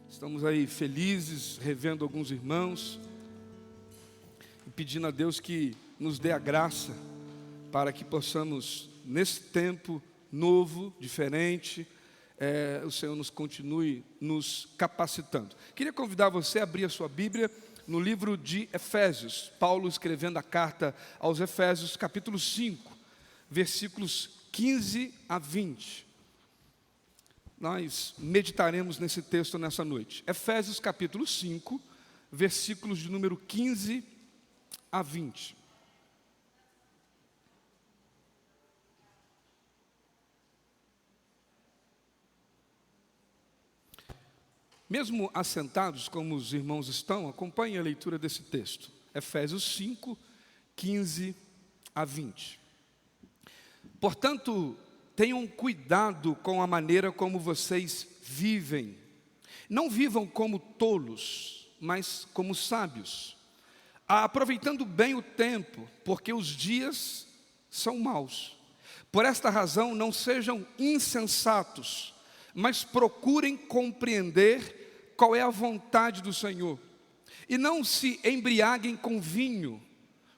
Estamos aí felizes, revendo alguns irmãos e pedindo a Deus que nos dê a graça para que possamos, nesse tempo novo, diferente, o Senhor nos continue nos capacitando. Queria convidar você a abrir a sua Bíblia no livro de Efésios. Paulo escrevendo a carta aos Efésios, capítulo 5, versículos 15 a 20. Nós meditaremos nesse texto nessa noite. Efésios capítulo 5, versículos de número 15 a 20. Mesmo assentados como os irmãos estão, acompanhem a leitura desse texto. Efésios 5, 15 a 20. Portanto, tenham cuidado com a maneira como vocês vivem. Não vivam como tolos, mas como sábios, aproveitando bem o tempo, porque os dias são maus. Por esta razão, não sejam insensatos, mas procurem compreender qual é a vontade do Senhor. E não se embriaguem com vinho,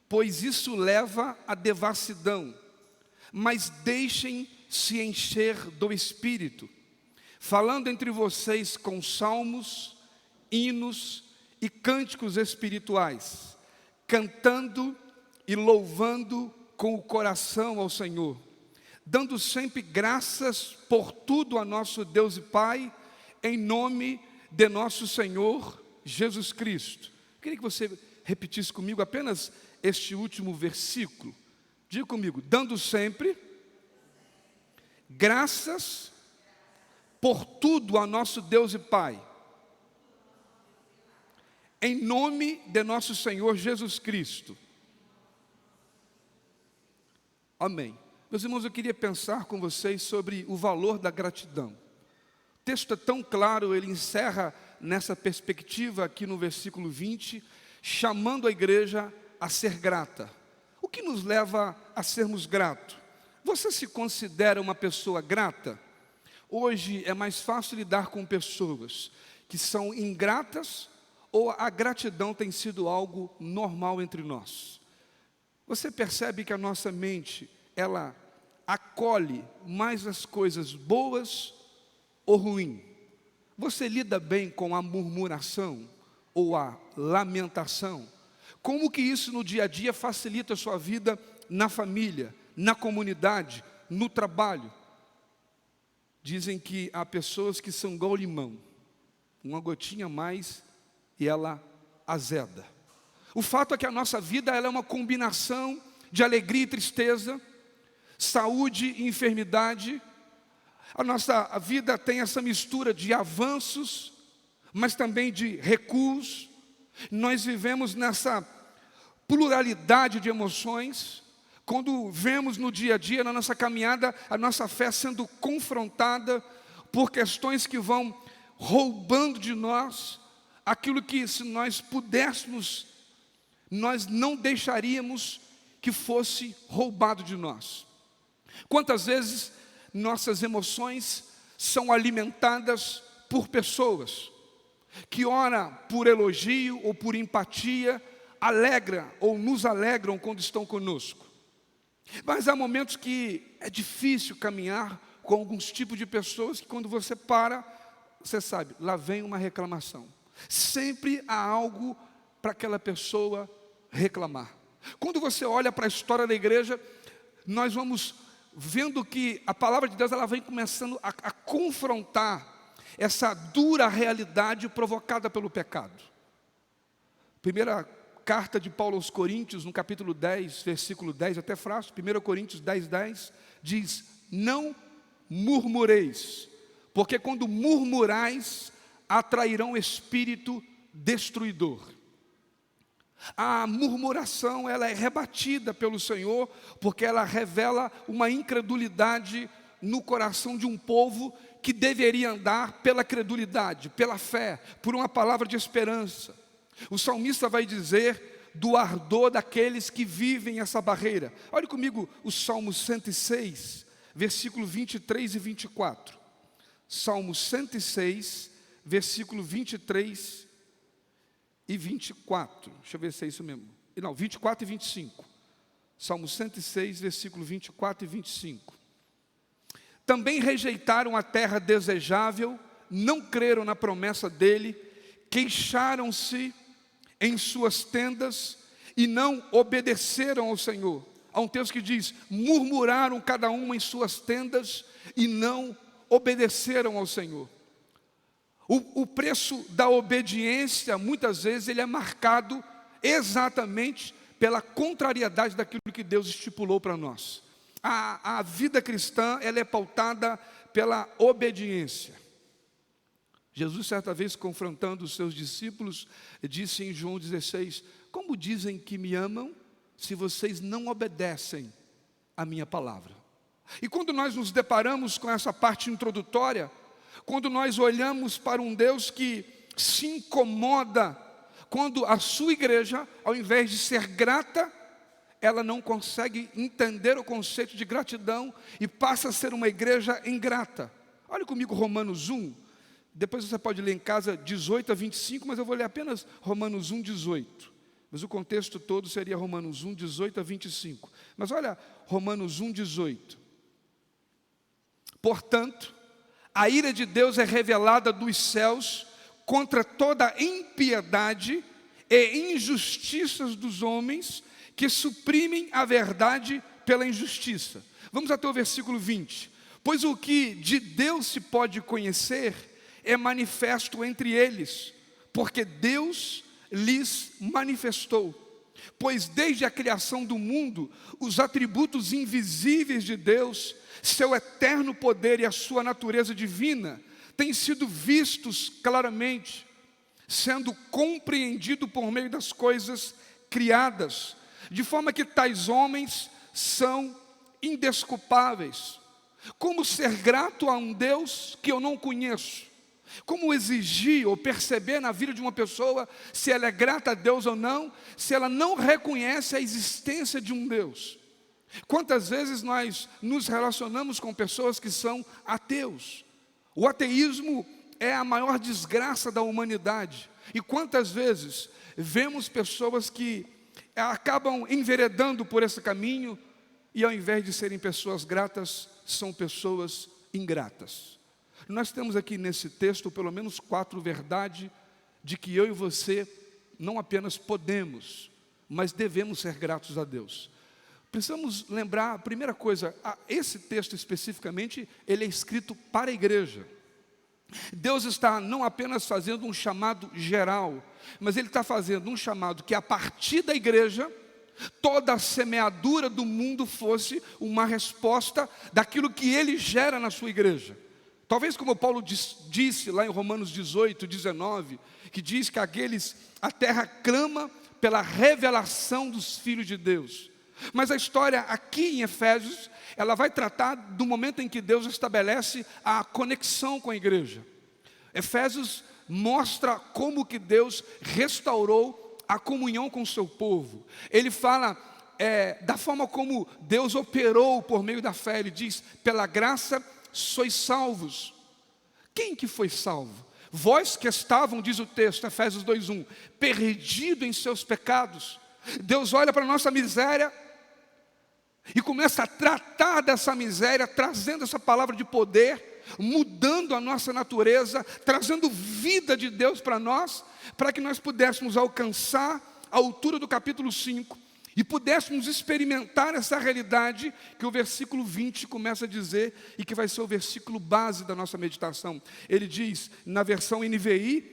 pois isso leva à devassidão, mas deixem se encher do Espírito, falando entre vocês com salmos, hinos e cânticos espirituais, cantando e louvando com o coração ao Senhor, dando sempre graças por tudo a nosso Deus e Pai, em nome de nosso Senhor Jesus Cristo. Queria que você repetisse comigo apenas este último versículo. Diga comigo: dando sempre graças por tudo a nosso Deus e Pai, em nome de nosso Senhor Jesus Cristo. Amém. Meus irmãos, eu queria pensar com vocês sobre o valor da gratidão. O texto é tão claro, ele encerra nessa perspectiva aqui no versículo 20, chamando a igreja a ser grata. O que nos leva a sermos gratos? Você se considera uma pessoa grata? Hoje é mais fácil lidar com pessoas que são ingratas, ou a gratidão tem sido algo normal entre nós? Você percebe que a nossa mente, ela acolhe mais as coisas boas ou ruins? Você lida bem com a murmuração ou a lamentação? Como que isso no dia a dia facilita a sua vida na família, na comunidade, no trabalho? Dizem que há pessoas que são igual limão, uma gotinha a mais e ela azeda. O fato é que a nossa vida, ela é uma combinação de alegria e tristeza, saúde e enfermidade. A nossa vida tem essa mistura de avanços, mas também de recuos. Nós vivemos nessa pluralidade de emoções. Quando vemos no dia a dia, na nossa caminhada, a nossa fé sendo confrontada por questões que vão roubando de nós aquilo que, se nós pudéssemos, nós não deixaríamos que fosse roubado de nós. Quantas vezes nossas emoções são alimentadas por pessoas que, ora por elogio ou por empatia, nos alegram quando estão conosco. Mas há momentos que é difícil caminhar com alguns tipos de pessoas que, quando você para, você sabe, lá vem uma reclamação. Sempre há algo para aquela pessoa reclamar. Quando você olha para a história da igreja, nós vamos vendo que a palavra de Deus, ela vem começando a confrontar essa dura realidade provocada pelo pecado. Primeira carta de Paulo aos Coríntios, no capítulo 10, versículo 10, até frase, 1 Coríntios 10, 10, diz: não murmureis, porque quando murmurais, atrairão espírito destruidor. A murmuração, ela é rebatida pelo Senhor, porque ela revela uma incredulidade no coração de um povo que deveria andar pela credulidade, pela fé, por uma palavra de esperança. O salmista vai dizer do ardor daqueles que vivem essa barreira. Olhe comigo o Salmo 106, versículo 23 e 24. Salmo 106, versículo 23 e 24. Deixa eu ver se é isso mesmo. Não, 24 e 25. Salmo 106, versículo 24 e 25. Também rejeitaram a terra desejável, não creram na promessa dele, queixaram-se em suas tendas e não obedeceram ao Senhor. Há um texto que diz: murmuraram cada uma em suas tendas e não obedeceram ao Senhor. O preço da obediência, muitas vezes, ele é marcado exatamente pela contrariedade daquilo que Deus estipulou para nós. A vida cristã, ela é pautada pela obediência. Jesus, certa vez, confrontando os seus discípulos, disse em João 16: como dizem que me amam, se vocês não obedecem à minha palavra? E quando nós nos deparamos com essa parte introdutória, quando nós olhamos para um Deus que se incomoda, quando a sua igreja, ao invés de ser grata, ela não consegue entender o conceito de gratidão e passa a ser uma igreja ingrata. Olha comigo Romanos 1, depois você pode ler em casa 18 a 25, mas eu vou ler apenas Romanos 1, 18. Mas o contexto todo seria Romanos 1, 18 a 25. Mas olha Romanos 1, 18. Portanto, a ira de Deus é revelada dos céus contra toda impiedade e injustiças dos homens que suprimem a verdade pela injustiça. Vamos até o versículo 20. Pois o que de Deus se pode conhecer é manifesto entre eles, porque Deus lhes manifestou. Pois desde a criação do mundo, os atributos invisíveis de Deus, seu eterno poder e a sua natureza divina, têm sido vistos claramente, sendo compreendido por meio das coisas criadas, de forma que tais homens são indesculpáveis. Como ser grato a um Deus que eu não conheço? Como exigir ou perceber na vida de uma pessoa se ela é grata a Deus ou não, se ela não reconhece a existência de um Deus? Quantas vezes nós nos relacionamos com pessoas que são ateus? O ateísmo é a maior desgraça da humanidade. E quantas vezes vemos pessoas que acabam enveredando por esse caminho e ao invés de serem pessoas gratas, são pessoas ingratas. Nós temos aqui nesse texto pelo menos 4 verdades de que eu e você não apenas podemos, mas devemos ser gratos a Deus. Precisamos lembrar, a primeira coisa, esse texto especificamente, ele é escrito para a igreja. Deus está não apenas fazendo um chamado geral, mas Ele está fazendo um chamado que a partir da igreja, toda a semeadura do mundo fosse uma resposta daquilo que Ele gera na sua igreja. Talvez como Paulo disse lá em Romanos 18, 19, que diz que a terra clama pela revelação dos filhos de Deus. Mas a história aqui em Efésios, ela vai tratar do momento em que Deus estabelece a conexão com a igreja. Efésios mostra como que Deus restaurou a comunhão com o seu povo. Ele fala da forma como Deus operou por meio da fé. Ele diz, pela graça sois salvos. Quem que foi salvo? Vós que estavam, diz o texto, Efésios 2:1, perdido em seus pecados. Deus olha para a nossa miséria e começa a tratar dessa miséria, trazendo essa palavra de poder, mudando a nossa natureza, trazendo vida de Deus para nós, para que nós pudéssemos alcançar a altura do capítulo 5 e pudéssemos experimentar essa realidade que o versículo 20 começa a dizer e que vai ser o versículo base da nossa meditação. Ele diz, na versão NVI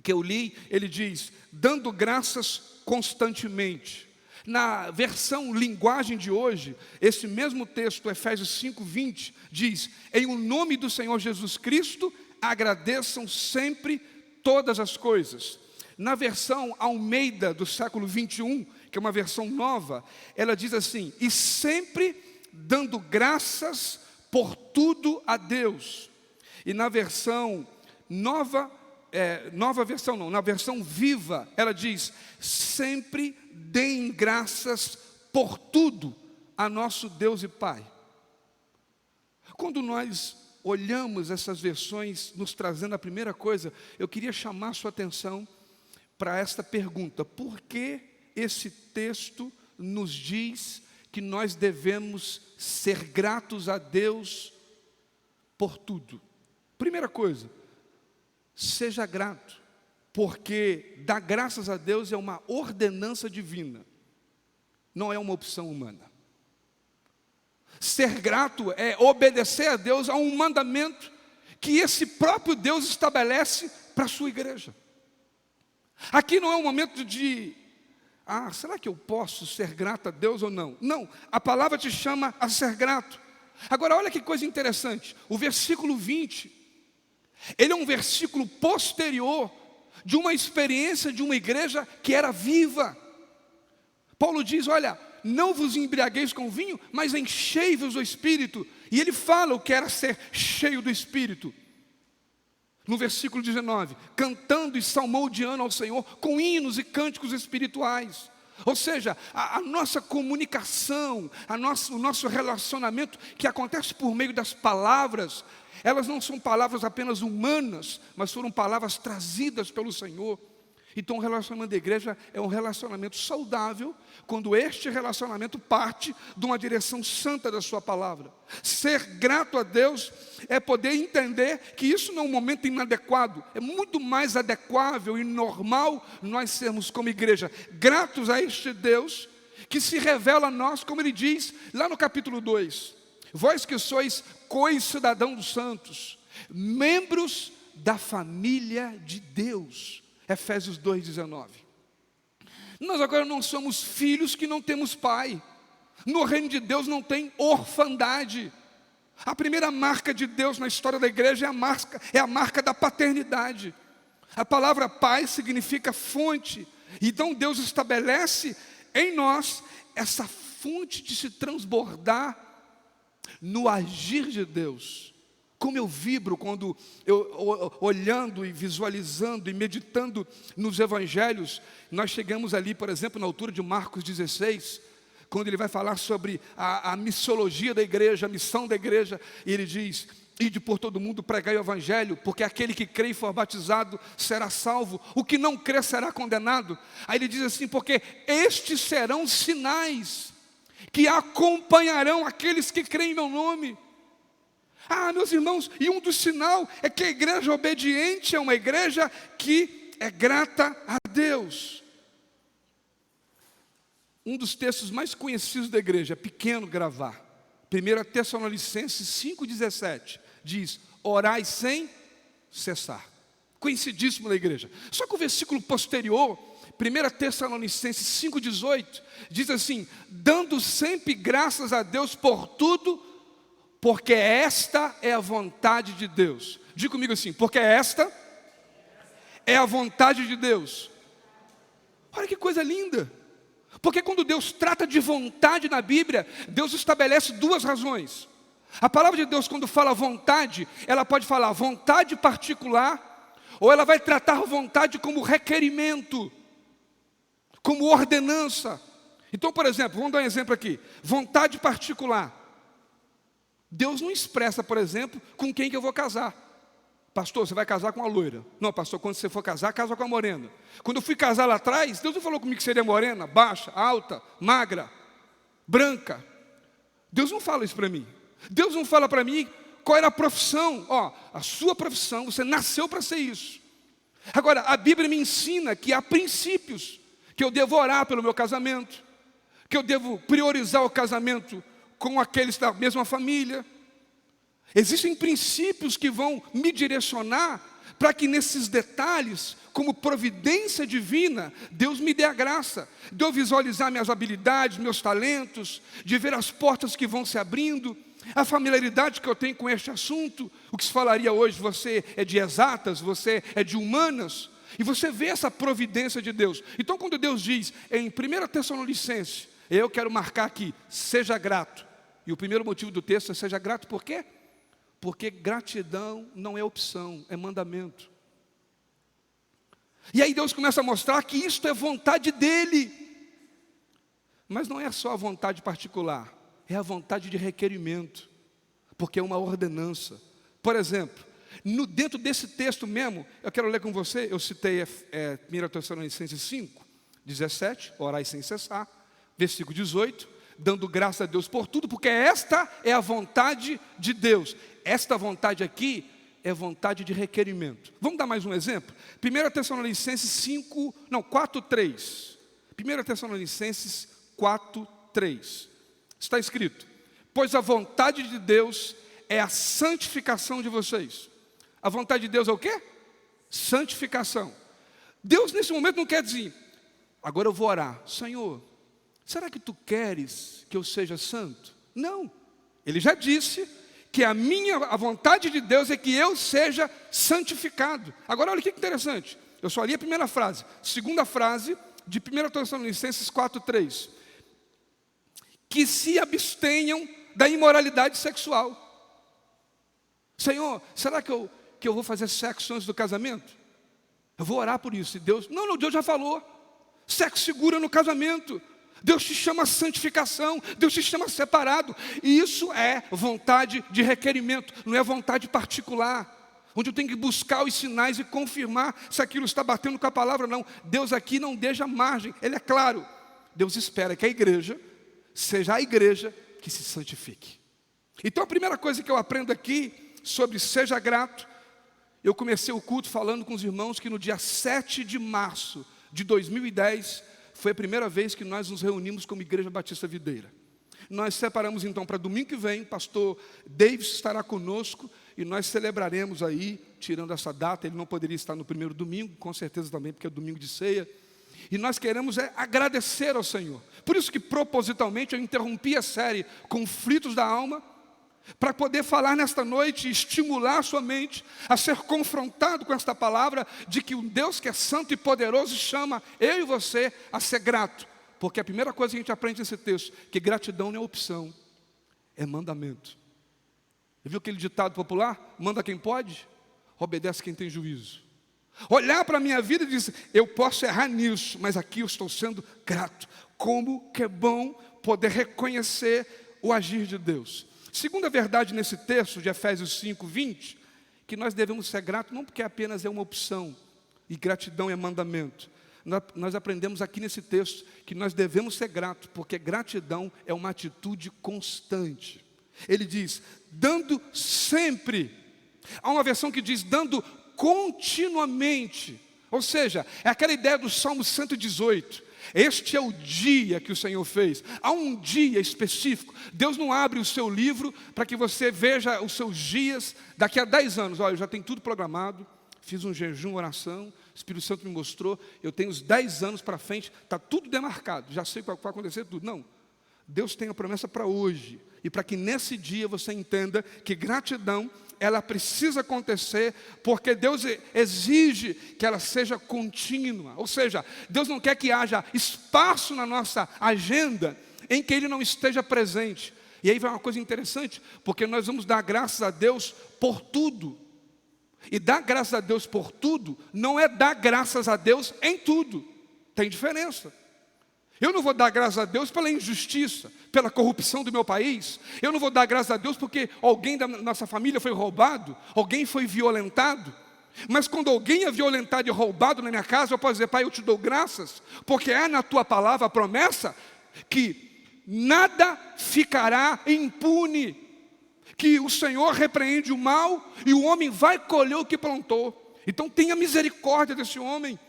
que eu li, ele diz, dando graças constantemente. Na versão linguagem de hoje, esse mesmo texto, Efésios 5:20, diz, em o nome do Senhor Jesus Cristo, agradeçam sempre todas as coisas. Na versão Almeida do século 21, que é uma versão nova, ela diz assim, e sempre dando graças por tudo a Deus. E na versão Nova nova versão não, na versão viva, ela diz: sempre deem graças por tudo a nosso Deus e Pai. Quando nós olhamos essas versões, nos trazendo a primeira coisa, eu queria chamar a sua atenção para esta pergunta: por que esse texto nos diz que nós devemos ser gratos a Deus por tudo? Primeira coisa, seja grato, porque dar graças a Deus é uma ordenança divina, não é uma opção humana. Ser grato é obedecer a Deus a um mandamento que esse próprio Deus estabelece para a sua igreja. Aqui não é um momento de, será que eu posso ser grato a Deus ou não? Não, a palavra te chama a ser grato. Agora olha que coisa interessante, o versículo 20, ele é um versículo posterior de uma experiência de uma igreja que era viva. Paulo diz, olha, não vos embriagueis com vinho, mas enchei-vos do Espírito. E ele fala o que era ser cheio do Espírito. No versículo 19, cantando e salmodiando ao Senhor com hinos e cânticos espirituais. Ou seja, a nossa comunicação, o nosso relacionamento que acontece por meio das palavras, elas não são palavras apenas humanas, mas foram palavras trazidas pelo Senhor. Então o relacionamento da igreja é um relacionamento saudável, quando este relacionamento parte de uma direção santa da sua palavra. Ser grato a Deus é poder entender que isso não é um momento inadequado, é muito mais adequável e normal nós sermos como igreja gratos a este Deus, que se revela a nós, como ele diz lá no capítulo 2, vós que sois co-cidadão dos santos, membros da família de Deus. Efésios 2,19. Nós agora não somos filhos que não temos pai. No reino de Deus não tem orfandade. A primeira marca de Deus na história da igreja é a marca da paternidade. A palavra pai significa fonte. Então Deus estabelece em nós essa fonte de se transbordar no agir de Deus. Como eu vibro quando olhando e visualizando e meditando nos evangelhos, nós chegamos ali, por exemplo, na altura de Marcos 16, quando ele vai falar sobre a missiologia da igreja, a missão da igreja, e ele diz: ide por todo mundo, pregai o evangelho, porque aquele que crê e for batizado será salvo, o que não crê será condenado. Aí ele diz assim: porque estes serão sinais que acompanharão aqueles que creem em meu nome. Meus irmãos, e um dos sinais é que a igreja obediente é uma igreja que é grata a Deus. Um dos textos mais conhecidos da igreja, é pequeno gravar, 1 Tessalonicenses 5,17, diz: orai sem cessar. Conhecidíssimo da igreja. Só que o versículo posterior, 1 Tessalonicenses 5,18, diz assim: dando sempre graças a Deus por tudo, porque esta é a vontade de Deus. Diga comigo assim: porque esta é a vontade de Deus. Olha que coisa linda. Porque quando Deus trata de vontade na Bíblia, Deus estabelece duas razões. A palavra de Deus, quando fala vontade, ela pode falar vontade particular, ou ela vai tratar vontade como requerimento, como ordenança. Então, por exemplo, vamos dar um exemplo aqui. Vontade particular. Deus não expressa, por exemplo, com quem que eu vou casar. Pastor, você vai casar com a loira. Não, pastor, quando você for casar, casa com a morena. Quando eu fui casar lá atrás, Deus não falou comigo que seria morena, baixa, alta, magra, branca. Deus não fala isso para mim. Deus não fala para mim qual era a profissão. A sua profissão, você nasceu para ser isso. Agora, a Bíblia me ensina que há princípios, que eu devo orar pelo meu casamento, que eu devo priorizar o casamento com aqueles da mesma família. Existem princípios que vão me direcionar para que nesses detalhes, como providência divina, Deus me dê a graça de eu visualizar minhas habilidades, meus talentos, de ver as portas que vão se abrindo, a familiaridade que eu tenho com este assunto. O que se falaria hoje, você é de exatas, você é de humanas, e você vê essa providência de Deus. Então quando Deus diz em 1 Tessalonicenses, eu quero marcar aqui, seja grato. E o primeiro motivo do texto é: seja grato, por quê? Porque gratidão não é opção, é mandamento. E aí Deus começa a mostrar que isto é vontade dEle. Mas não é só a vontade particular, é a vontade de requerimento, porque é uma ordenança. Por exemplo, dentro desse texto mesmo, eu quero ler com você, eu citei 1 Tessalonicenses 5, 17, orai sem cessar, versículo 18, dando graça a Deus por tudo, porque esta é a vontade de Deus. Esta vontade aqui é vontade de requerimento. Vamos dar mais um exemplo? 1 Tessalonicenses 4, 3. 1 Tessalonicenses 4, 3. Está escrito: pois a vontade de Deus é a santificação de vocês. A vontade de Deus é o quê? Santificação. Deus nesse momento não quer dizer, agora eu vou orar, Senhor, será que tu queres que eu seja santo? Não, Ele já disse que a vontade de Deus é que eu seja santificado. Agora olha que interessante, eu só li a primeira frase. Segunda frase de 1 Tessalonicenses 4, 3. Que se abstenham da imoralidade sexual. Senhor, será que eu vou fazer sexo antes do casamento? Eu vou orar por isso. E Deus, não, Deus já falou. Sexo segura no casamento. Deus te chama a santificação, Deus te chama separado. E isso é vontade de requerimento, não é vontade particular, onde eu tenho que buscar os sinais e confirmar se aquilo está batendo com a palavra, não. Deus aqui não deixa margem, Ele é claro. Deus espera que a igreja seja a igreja que se santifique. Então a primeira coisa que eu aprendo aqui sobre seja grato, eu comecei o culto falando com os irmãos que no dia 7 de março de 2010, foi a primeira vez que nós nos reunimos como Igreja Batista Videira. Nós separamos então para domingo que vem, pastor Davis estará conosco e nós celebraremos aí, tirando essa data, ele não poderia estar no primeiro domingo, com certeza também, porque é domingo de ceia. E nós queremos agradecer ao Senhor. Por isso que propositalmente eu interrompi a série Conflitos da Alma, para poder falar nesta noite e estimular a sua mente a ser confrontado com esta palavra de que um Deus que é santo e poderoso chama eu e você a ser grato. Porque a primeira coisa que a gente aprende nesse texto, que gratidão não é opção, é mandamento. Viu aquele ditado popular? Manda quem pode, obedece quem tem juízo. Olhar para a minha vida e dizer, eu posso errar nisso, mas aqui eu estou sendo grato. Como que é bom poder reconhecer o agir de Deus. Segunda verdade nesse texto de Efésios 5, 20, que nós devemos ser gratos, não porque apenas é uma opção, e gratidão é mandamento. Nós aprendemos aqui nesse texto que nós devemos ser gratos, porque gratidão é uma atitude constante. Ele diz, dando sempre. Há uma versão que diz, dando continuamente. Ou seja, é aquela ideia do Salmo 118. Este é o dia que o Senhor fez. Há um dia específico. Deus não abre o seu livro para que você veja os seus dias daqui a 10 anos. Olha, eu já tenho tudo programado, fiz um jejum, oração, o Espírito Santo me mostrou, eu tenho os 10 anos para frente, está tudo demarcado, já sei o que vai acontecer, tudo. Não, Deus tem a promessa para hoje. E para que nesse dia você entenda que gratidão ela precisa acontecer, porque Deus exige que ela seja contínua. Ou seja, Deus não quer que haja espaço na nossa agenda em que Ele não esteja presente. E aí vai uma coisa interessante, porque nós vamos dar graças a Deus por tudo. E dar graças a Deus por tudo não é dar graças a Deus em tudo. Tem diferença. Eu não vou dar graças a Deus pela injustiça, pela corrupção do meu país. Eu não vou dar graças a Deus porque alguém da nossa família foi roubado, alguém foi violentado. Mas quando alguém é violentado e roubado na minha casa, eu posso dizer, Pai, eu te dou graças, porque é na tua palavra a promessa que nada ficará impune, que o Senhor repreende o mal e o homem vai colher o que plantou. Então tenha misericórdia desse homem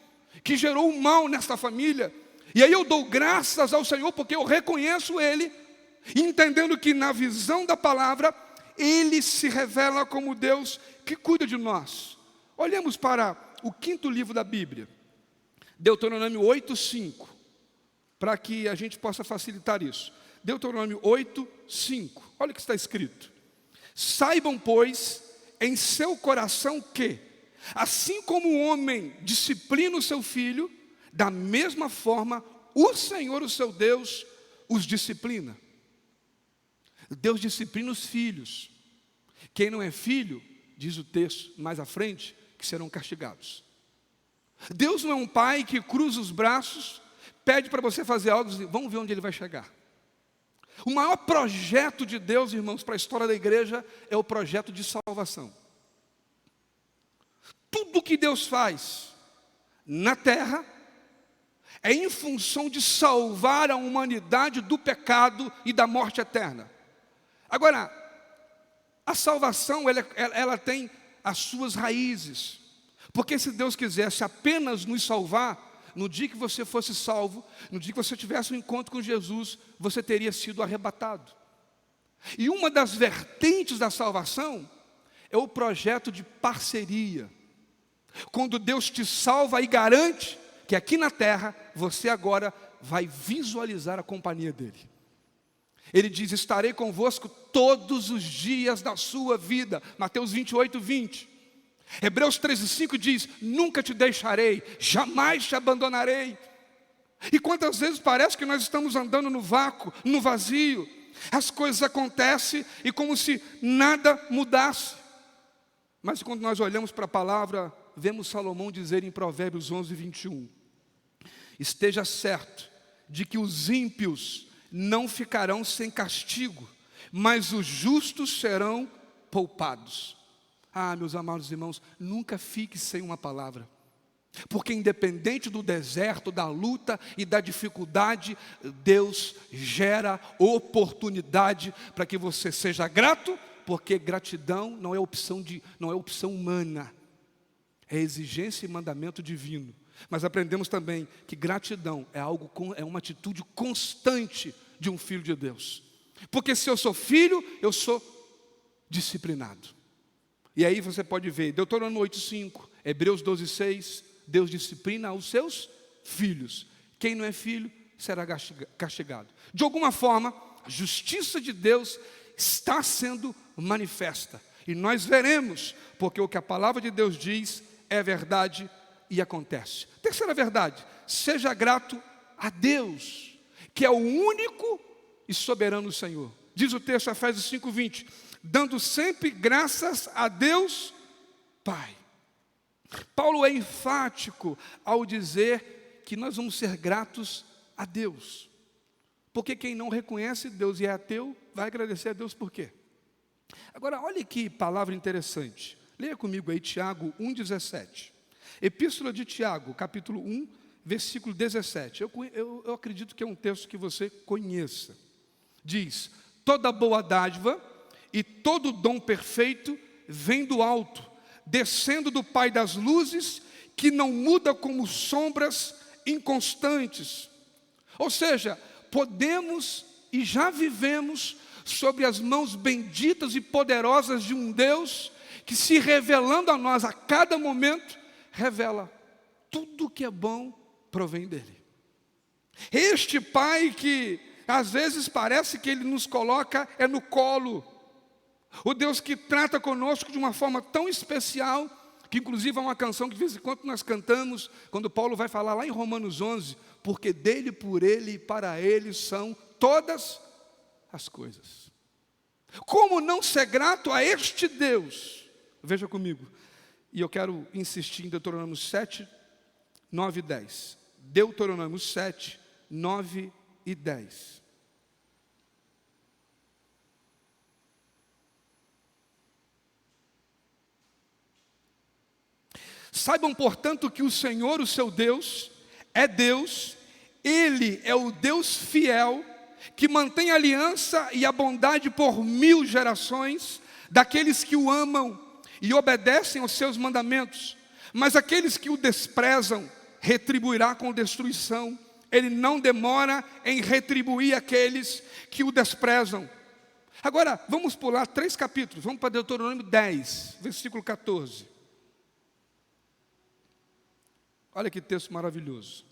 que gerou o mal nesta família. E aí eu dou graças ao Senhor porque eu reconheço Ele, entendendo que na visão da palavra, Ele se revela como Deus que cuida de nós. Olhemos para o 5º livro da Bíblia, Deuteronômio 8, 5, para que a gente possa facilitar isso. Deuteronômio 8, 5, olha o que está escrito. Saibam, pois, em seu coração que, assim como o homem disciplina o seu filho, da mesma forma, o Senhor, o seu Deus, os disciplina. Deus disciplina os filhos. Quem não é filho, diz o texto mais à frente, que serão castigados. Deus não é um pai que cruza os braços, pede para você fazer algo e vamos ver onde ele vai chegar. O maior projeto de Deus, irmãos, para a história da igreja é o projeto de salvação. Tudo que Deus faz na terra é em função de salvar a humanidade do pecado e da morte eterna. Agora, a salvação, ela tem as suas raízes. Porque se Deus quisesse apenas nos salvar, no dia que você fosse salvo, no dia que você tivesse um encontro com Jesus, você teria sido arrebatado. E uma das vertentes da salvação é o projeto de parceria. Quando Deus te salva e garante que aqui na terra, você agora vai visualizar a companhia dEle. Ele diz, estarei convosco todos os dias da sua vida. Mateus 28, 20. Hebreus 13:5 diz, nunca te deixarei, jamais te abandonarei. E quantas vezes parece que nós estamos andando no vácuo, no vazio. As coisas acontecem e como se nada mudasse. Mas quando nós olhamos para a palavra, vemos Salomão dizer em Provérbios 11, 21. Esteja certo de que os ímpios não ficarão sem castigo, mas os justos serão poupados. Ah, meus amados irmãos, nunca fique sem uma palavra. Porque independente do deserto, da luta e da dificuldade, Deus gera oportunidade para que você seja grato, porque gratidão não é opção humana, é exigência e mandamento divino. Mas aprendemos também que gratidão é uma atitude constante de um filho de Deus. Porque se eu sou filho, eu sou disciplinado. E aí você pode ver, Deuteronômio 8:5, Hebreus 12:6, Deus disciplina os seus filhos. Quem não é filho será castigado. De alguma forma, a justiça de Deus está sendo manifesta. E nós veremos, porque o que a palavra de Deus diz é verdade e acontece. Terceira verdade, seja grato a Deus, que é o único e soberano Senhor. Diz o texto, Efésios 5:20, dando sempre graças a Deus Pai. Paulo é enfático ao dizer que nós vamos ser gratos a Deus. Porque quem não reconhece Deus e é ateu, vai agradecer a Deus por quê? Agora, olha que palavra interessante. Leia comigo aí Tiago 1,17. Epístola de Tiago, capítulo 1, versículo 17. Eu acredito que é um texto que você conheça. Diz, toda boa dádiva e todo dom perfeito vem do alto, descendo do Pai das luzes, que não muda como sombras inconstantes. Ou seja, podemos e já vivemos sobre as mãos benditas e poderosas de um Deus que, se revelando a nós a cada momento, revela tudo que é bom provém dele. Este Pai que às vezes parece que ele nos coloca no colo, o Deus que trata conosco de uma forma tão especial, que inclusive é uma canção que de vez em quando nós cantamos, quando Paulo vai falar lá em Romanos 11, porque dele, por ele e para ele são todas as coisas. Como não ser grato a este Deus? Veja comigo, e eu quero insistir em Deuteronômio 7, 9 e 10. Deuteronômio 7, 9 e 10. Saibam, portanto, que o Senhor, o seu Deus, é Deus, Ele é o Deus fiel, que mantém a aliança e a bondade por 1000 gerações, daqueles que o amam e obedecem aos seus mandamentos. Mas aqueles que o desprezam, retribuirá com destruição. Ele não demora em retribuir aqueles que o desprezam. Agora, vamos pular 3 capítulos, vamos para Deuteronômio 10, versículo 14. Olha que texto maravilhoso.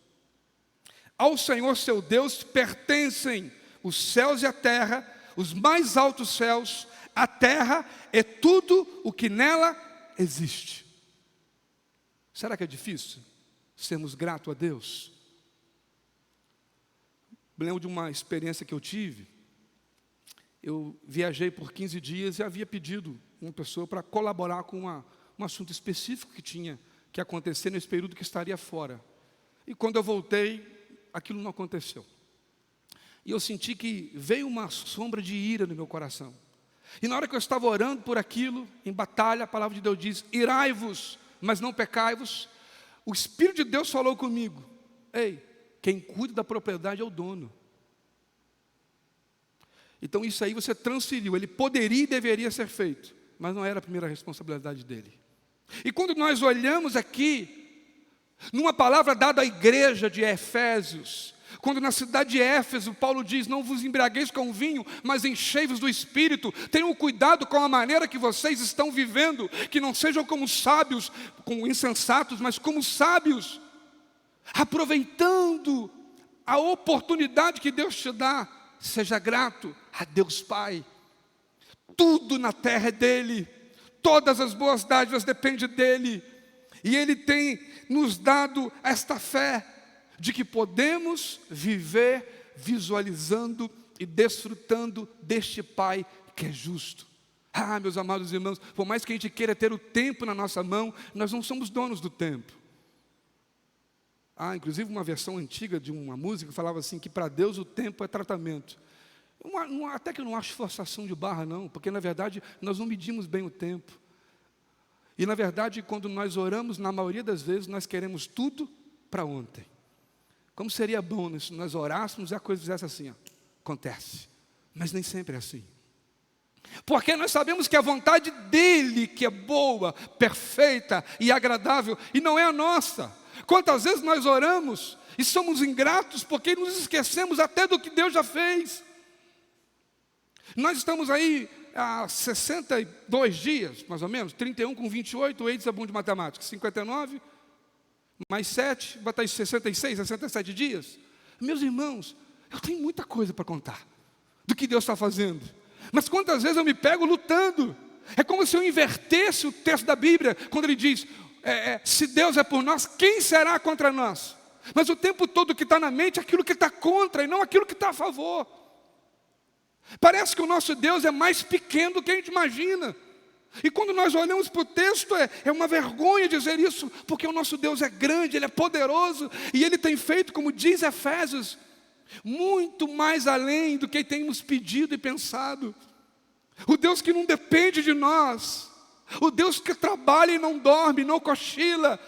Ao Senhor seu Deus pertencem os céus e a terra, os mais altos céus, a terra é tudo o que nela existe. Será que é difícil sermos gratos a Deus? Me lembro de uma experiência que eu tive. Eu viajei por 15 dias e havia pedido uma pessoa para colaborar com um assunto específico que que acontecer nesse período que estaria fora. E quando eu voltei, aquilo não aconteceu. E eu senti que veio uma sombra de ira no meu coração. E na hora que eu estava orando por aquilo, em batalha, a palavra de Deus diz: irai-vos, mas não pecai-vos. O Espírito de Deus falou comigo: ei, quem cuida da propriedade é o dono. Então isso aí você transferiu. Ele poderia e deveria ser feito, mas não era a primeira responsabilidade dele. E quando nós olhamos aqui, numa palavra dada à igreja de Efésios, quando na cidade de Éfeso, Paulo diz: não vos embriagueis com vinho, mas enchei-vos do Espírito. Tenham cuidado com a maneira que vocês estão vivendo, que não sejam como sábios, como insensatos, mas como sábios, aproveitando a oportunidade que Deus te dá. Seja grato a Deus Pai. Tudo na terra é dele, todas as boas dádivas dependem dele, e ele tem nos dado esta fé de que podemos viver visualizando e desfrutando deste Pai que é justo. Ah, meus amados irmãos, por mais que a gente queira ter o tempo na nossa mão, nós não somos donos do tempo. Inclusive uma versão antiga de uma música falava assim, que para Deus o tempo é tratamento. Até que eu não acho forçação de barra não, porque na verdade nós não medimos bem o tempo. E na verdade quando nós oramos, na maioria das vezes nós queremos tudo para ontem. Como seria bom se nós orássemos e a coisa fizesse assim, acontece. Mas nem sempre é assim. Porque nós sabemos que a vontade dele, que é boa, perfeita e agradável, e não é a nossa. Quantas vezes nós oramos e somos ingratos porque nos esquecemos até do que Deus já fez. Nós estamos aí há 62 dias, mais ou menos, 31 com 28, o Eides é bom de matemática, 59, mais 7, vai estar em 66, 67 dias. Meus irmãos, eu tenho muita coisa para contar do que Deus está fazendo. Mas quantas vezes eu me pego lutando? É como se eu invertesse o texto da Bíblia, quando ele diz, se Deus é por nós, quem será contra nós? Mas o tempo todo que está na mente é aquilo que está contra e não aquilo que está a favor. Parece que o nosso Deus é mais pequeno do que a gente imagina. E quando nós olhamos para o texto, é uma vergonha dizer isso, porque o nosso Deus é grande, Ele é poderoso, e Ele tem feito, como diz Efésios, muito mais além do que temos pedido e pensado. O Deus que não depende de nós, o Deus que trabalha e não dorme, não cochila.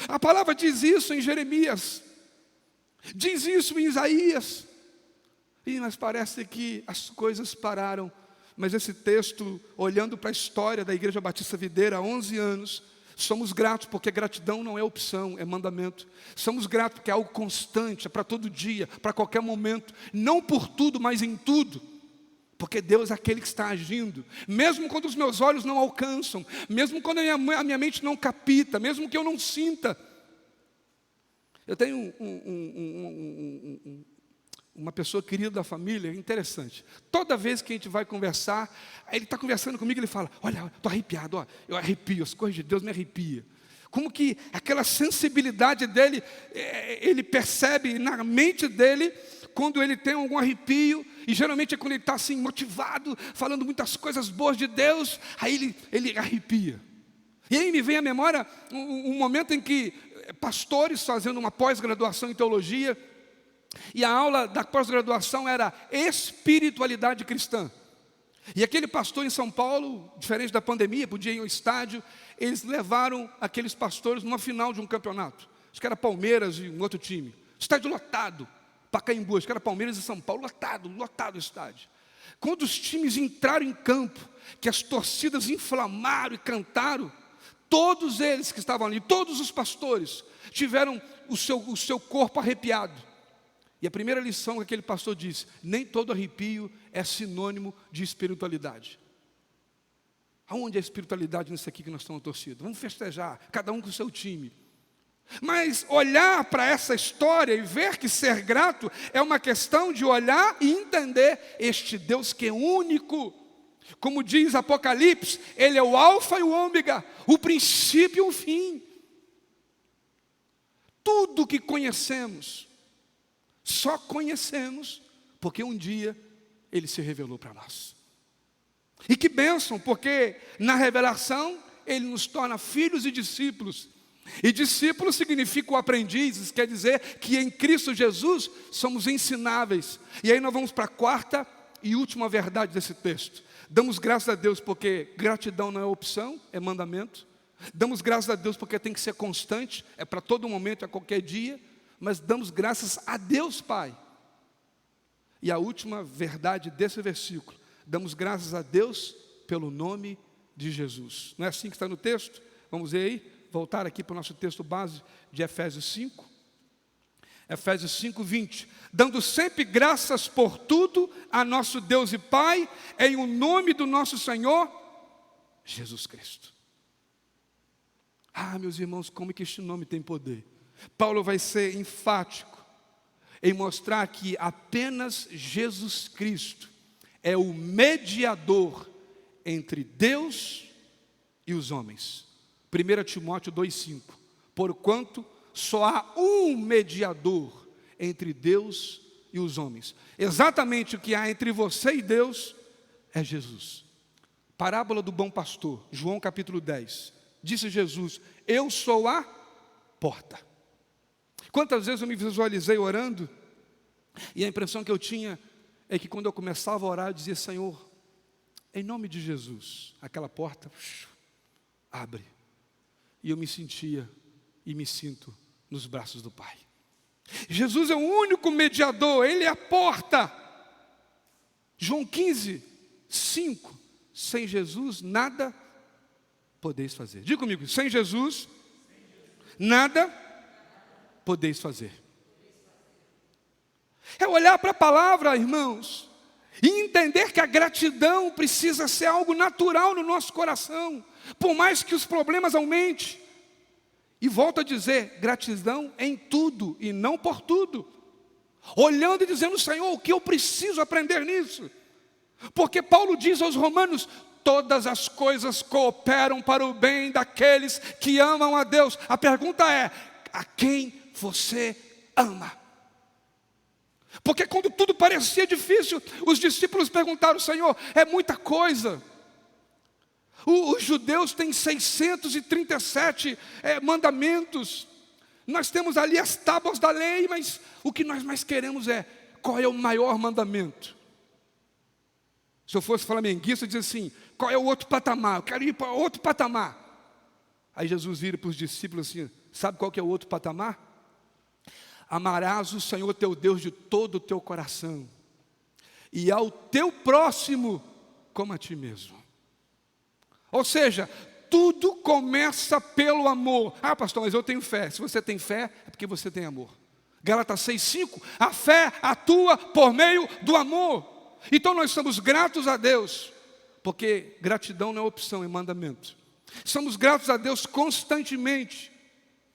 A palavra diz isso em Jeremias, diz isso em Isaías, mas parece que as coisas pararam. Mas esse texto, olhando para a história da Igreja Batista Videira há 11 anos, somos gratos porque gratidão não é opção, é mandamento. Somos gratos porque é algo constante, é para todo dia, para qualquer momento. Não por tudo, mas em tudo. Porque Deus é aquele que está agindo. Mesmo quando os meus olhos não alcançam, mesmo quando a minha mente não capta, mesmo que eu não sinta. Eu tenho uma pessoa querida da família, interessante. Toda vez que a gente vai conversar, ele está conversando comigo, ele fala, olha, estou arrepiado, eu arrepio, as coisas de Deus me arrepiam. Como que aquela sensibilidade dele, ele percebe na mente dele, quando ele tem algum arrepio, e geralmente é quando ele está assim, motivado, falando muitas coisas boas de Deus, aí ele arrepia. E aí me vem à memória um momento em que pastores fazendo uma pós-graduação em teologia, e a aula da pós-graduação era espiritualidade cristã. E aquele pastor em São Paulo, diferente da pandemia, podia ir ao estádio, eles levaram aqueles pastores numa final de um campeonato. Acho que era Palmeiras e um outro time. Estádio lotado, Pacaembu, acho que era Palmeiras e São Paulo, lotado o estádio. Quando os times entraram em campo, que as torcidas inflamaram e cantaram, todos eles que estavam ali, todos os pastores, tiveram o seu corpo arrepiado. E a primeira lição que aquele pastor disse, nem todo arrepio é sinônimo de espiritualidade. Aonde é a espiritualidade nisso aqui que nós estamos torcendo? Vamos festejar, cada um com o seu time. Mas olhar para essa história e ver que ser grato é uma questão de olhar e entender este Deus que é único. Como diz Apocalipse, Ele é o alfa e o ômega, o princípio e o fim. Tudo que conhecemos, só conhecemos porque um dia Ele se revelou para nós. E que bênção, porque na revelação Ele nos torna filhos e discípulos. E discípulo significa o aprendiz, isso quer dizer que em Cristo Jesus somos ensináveis. E aí nós vamos para a quarta e última verdade desse texto. Damos graças a Deus porque gratidão não é opção, é mandamento. Damos graças a Deus porque tem que ser constante, é para todo momento, é qualquer dia. Mas damos graças a Deus Pai. E a última verdade desse versículo, damos graças a Deus pelo nome de Jesus. Não é assim que está no texto? Vamos ver aí, voltar aqui para o nosso texto base de Efésios 5. Efésios 5, 20. Dando sempre graças por tudo a nosso Deus e Pai, em o nome do nosso Senhor Jesus Cristo. Ah, meus irmãos, como que este nome tem poder? Paulo vai ser enfático em mostrar que apenas Jesus Cristo é o mediador entre Deus e os homens. 1 Timóteo 2,5. Porquanto só há um mediador entre Deus e os homens. Exatamente o que há entre você e Deus é Jesus. Parábola do bom pastor, João capítulo 10. Disse Jesus: eu sou a porta. Quantas vezes eu me visualizei orando, e a impressão que eu tinha é que quando eu começava a orar, eu dizia: Senhor, em nome de Jesus, aquela porta abre. E eu me sentia e me sinto nos braços do Pai. Jesus é o único mediador, Ele é a porta. João 15, 5. Sem Jesus nada podeis fazer. Diga comigo: sem Jesus nada podeis fazer. É olhar para a palavra, irmãos, e entender que a gratidão precisa ser algo natural no nosso coração, por mais que os problemas aumentem. E volto a dizer, gratidão em tudo e não por tudo. Olhando e dizendo: Senhor, o que eu preciso aprender nisso? Porque Paulo diz aos Romanos: todas as coisas cooperam para o bem daqueles que amam a Deus. A pergunta é: a quem você ama? Porque quando tudo parecia difícil, os discípulos perguntaram: Senhor, é muita coisa. Os judeus têm 637 mandamentos. Nós temos ali as tábuas da lei, mas o que nós mais queremos é: qual é o maior mandamento? Se eu fosse flamenguista, eu dizia assim: qual é o outro patamar? Eu quero ir para outro patamar. Aí Jesus vira para os discípulos assim: sabe qual que é o outro patamar? Amarás o Senhor teu Deus de todo o teu coração, e ao teu próximo como a ti mesmo. Ou seja, tudo começa pelo amor. Ah, pastor, mas eu tenho fé. Se você tem fé, é porque você tem amor. Gálatas 6,5. A fé atua por meio do amor. Então nós somos gratos a Deus, porque gratidão não é opção, é mandamento. Somos gratos a Deus constantemente,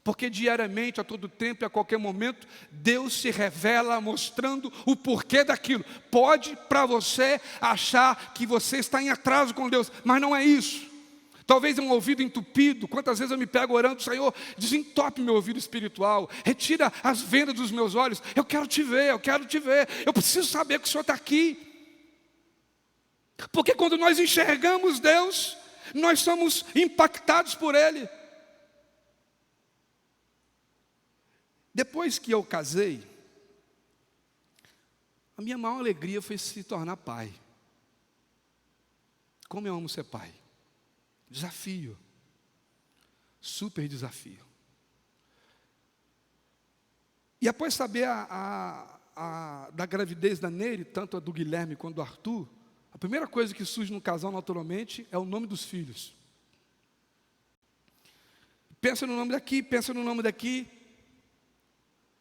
porque diariamente, a todo tempo e a qualquer momento, Deus se revela mostrando o porquê daquilo. Pode para você achar que você está em atraso com Deus, mas não é isso. Talvez um ouvido entupido. Quantas vezes eu me pego orando: Senhor, desentope meu ouvido espiritual, retira as vendas dos meus olhos. Eu quero te ver, eu quero te ver. Eu preciso saber que o Senhor está aqui. Porque quando nós enxergamos Deus, nós somos impactados por Ele. Depois que eu casei, a minha maior alegria foi se tornar pai. Como eu amo ser pai. Desafio. Super desafio. E após saber da gravidez da Nery, tanto a do Guilherme quanto do Arthur, a primeira coisa que surge no casal naturalmente é o nome dos filhos. Pensa no nome daqui, pensa no nome daqui.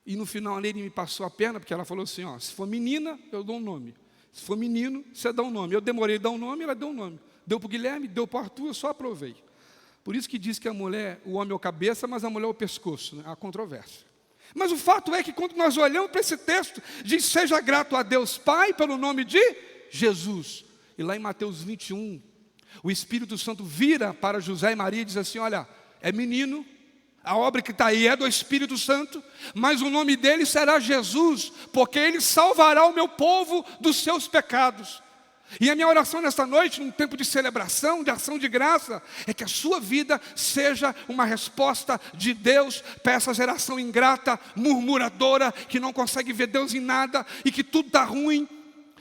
E no final a Nery me passou a perna, porque ela falou assim: ó, se for menina, eu dou um nome. Se for menino, você dá um nome. Eu demorei a dar um nome, ela deu um nome. Deu para o Guilherme, deu para o Arthur, eu só aprovei. Por isso que diz que a mulher, o homem é a cabeça, mas a mulher é o pescoço, né? Há controvérsia. Mas o fato é que quando nós olhamos para esse texto, diz: seja grato a Deus Pai pelo nome de Jesus. E lá em Mateus 21, o Espírito Santo vira para José e Maria e diz assim: olha, é menino, a obra que está aí é do Espírito Santo, mas o nome dele será Jesus, porque ele salvará o meu povo dos seus pecados. E a minha oração nesta noite, num tempo de celebração, de ação de graça, é que a sua vida seja uma resposta de Deus para essa geração ingrata, murmuradora, que não consegue ver Deus em nada e que tudo está ruim.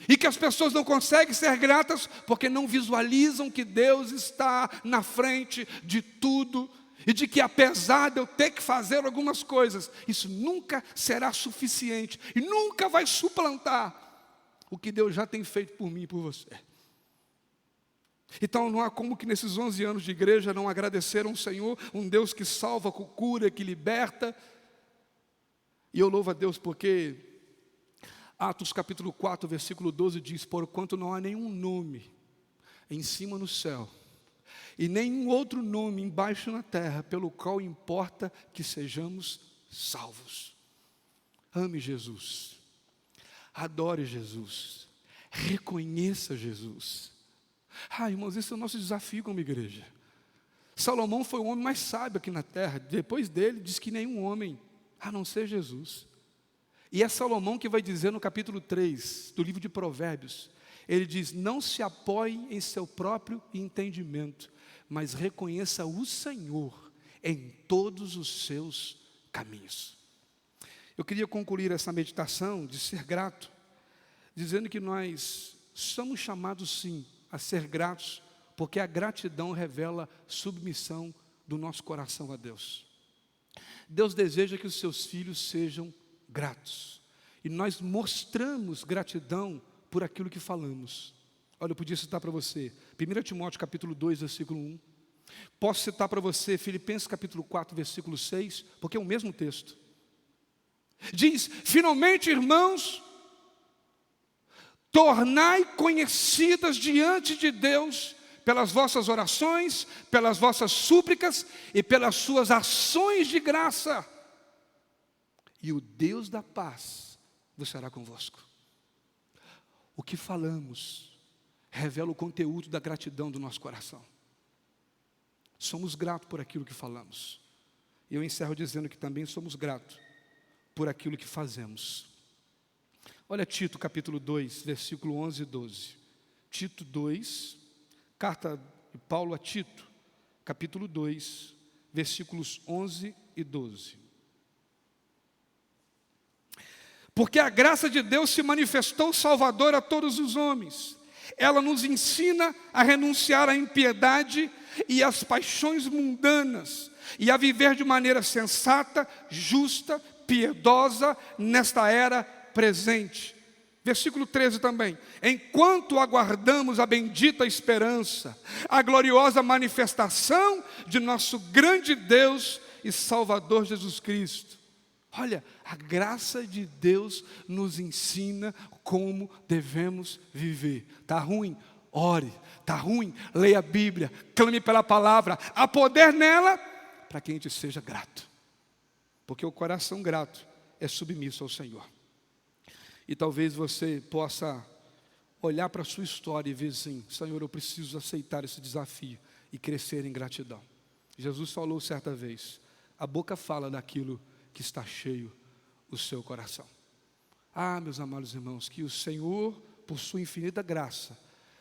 E que as pessoas não conseguem ser gratas porque não visualizam que Deus está na frente de tudo. E de que apesar de eu ter que fazer algumas coisas, isso nunca será suficiente e nunca vai suplantar o que Deus já tem feito por mim e por você. Então não há como que nesses 11 anos de igreja não agradecer ao Senhor, um Deus que salva, que cura, que liberta. E eu louvo a Deus porque Atos capítulo 4, versículo 12 diz: porquanto não há nenhum nome em cima no céu, e nenhum outro nome embaixo na terra, pelo qual importa que sejamos salvos. Ame Jesus. Adore Jesus, reconheça Jesus. Irmãos, esse é o nosso desafio como igreja. Salomão foi o homem mais sábio aqui na terra. Depois dele, diz que nenhum homem, a não ser Jesus. E é Salomão que vai dizer no capítulo 3 do livro de Provérbios, ele diz: não se apoie em seu próprio entendimento, mas reconheça o Senhor em todos os seus caminhos. Eu queria concluir essa meditação de ser grato, dizendo que nós somos chamados sim a ser gratos, porque a gratidão revela submissão do nosso coração a Deus. Deus deseja que os seus filhos sejam gratos, e nós mostramos gratidão por aquilo que falamos. Olha, eu podia citar para você 1 Timóteo capítulo 2, versículo 1. Posso citar para você Filipenses capítulo 4, versículo 6, porque é o mesmo texto. Diz: finalmente, irmãos, tornai conhecidas diante de Deus pelas vossas orações, pelas vossas súplicas e pelas suas ações de graça, e o Deus da paz vos será convosco. O que falamos revela o conteúdo da gratidão do nosso coração. Somos gratos por aquilo que falamos. E eu encerro dizendo que também somos gratos por aquilo que fazemos. Olha Tito capítulo 2, versículo 11 e 12. Tito 2, carta de Paulo a Tito, capítulo 2, versículos 11 e 12. Porque a graça de Deus se manifestou salvadora a todos os homens. Ela nos ensina a renunciar à impiedade e às paixões mundanas, e a viver de maneira sensata, justa, piedosa nesta era presente. Versículo 13 também: enquanto aguardamos a bendita esperança, a gloriosa manifestação de nosso grande Deus e Salvador Jesus Cristo. Olha, a graça de Deus nos ensina como devemos viver. Está ruim? Ore. Está ruim? Leia a Bíblia, clame pela palavra. Há poder nela para que a gente seja grato. Porque o coração grato é submisso ao Senhor. E talvez você possa olhar para a sua história e ver assim: Senhor, eu preciso aceitar esse desafio e crescer em gratidão. Jesus falou certa vez: a boca fala daquilo que está cheio o seu coração. Meus amados irmãos, que o Senhor, por sua infinita graça,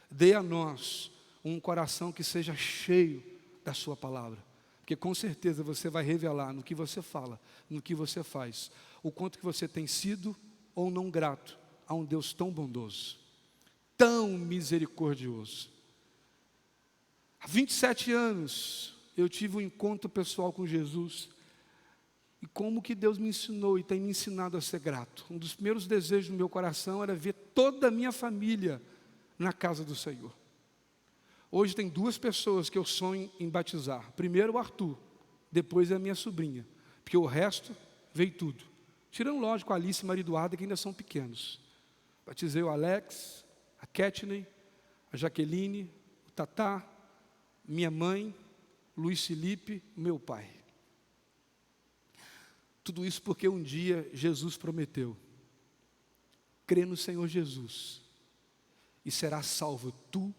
dê a nós um coração que seja cheio da sua palavra. Porque com certeza você vai revelar no que você fala, no que você faz, o quanto que você tem sido ou não grato a um Deus tão bondoso, tão misericordioso. Há 27 anos eu tive um encontro pessoal com Jesus, e como que Deus me ensinou e tem me ensinado a ser grato. Um dos primeiros desejos do meu coração era ver toda a minha família na casa do Senhor. Hoje tem 2 pessoas que eu sonho em batizar. Primeiro o Arthur, depois a minha sobrinha, porque o resto veio tudo. Tirando, lógico, a Alice e a Maria Eduarda, que ainda são pequenos. Batizei o Alex, a Ketney, a Jaqueline, o Tatá, minha mãe, Luiz Felipe, meu pai. Tudo isso porque um dia Jesus prometeu: crê no Senhor Jesus e serás salvo tu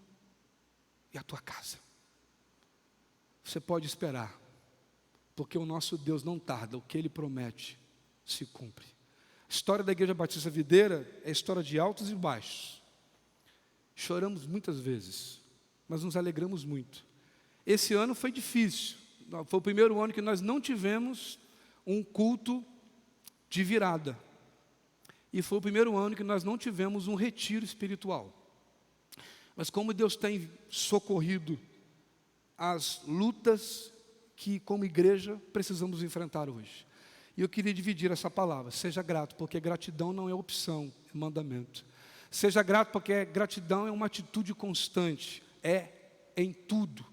e a tua casa. Você pode esperar, porque o nosso Deus não tarda, o que Ele promete se cumpre. A história da Igreja Batista Videira é história de altos e baixos. choramos muitas vezes, mas nos alegramos muito. Esse ano foi difícil, foi o primeiro ano que nós não tivemos um culto de virada. E foi o primeiro ano que nós não tivemos um retiro espiritual. Mas como Deus tem socorrido as lutas que como igreja precisamos enfrentar hoje. E eu queria dividir essa palavra, seja grato, porque gratidão não é opção, é mandamento. Seja grato, porque gratidão é uma atitude constante, é em tudo.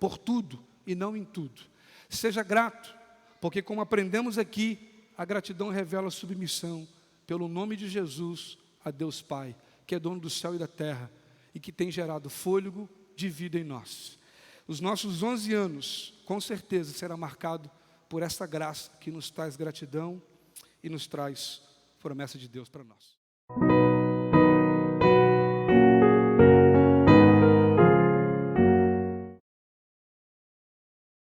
Por tudo e não em tudo. Seja grato, porque como aprendemos aqui, a gratidão revela submissão pelo nome de Jesus a Deus Pai, que é dono do céu e da terra e que tem gerado fôlego de vida em nós. Os nossos 11 anos, com certeza, será marcado por essa graça que nos traz gratidão e nos traz promessa de Deus para nós.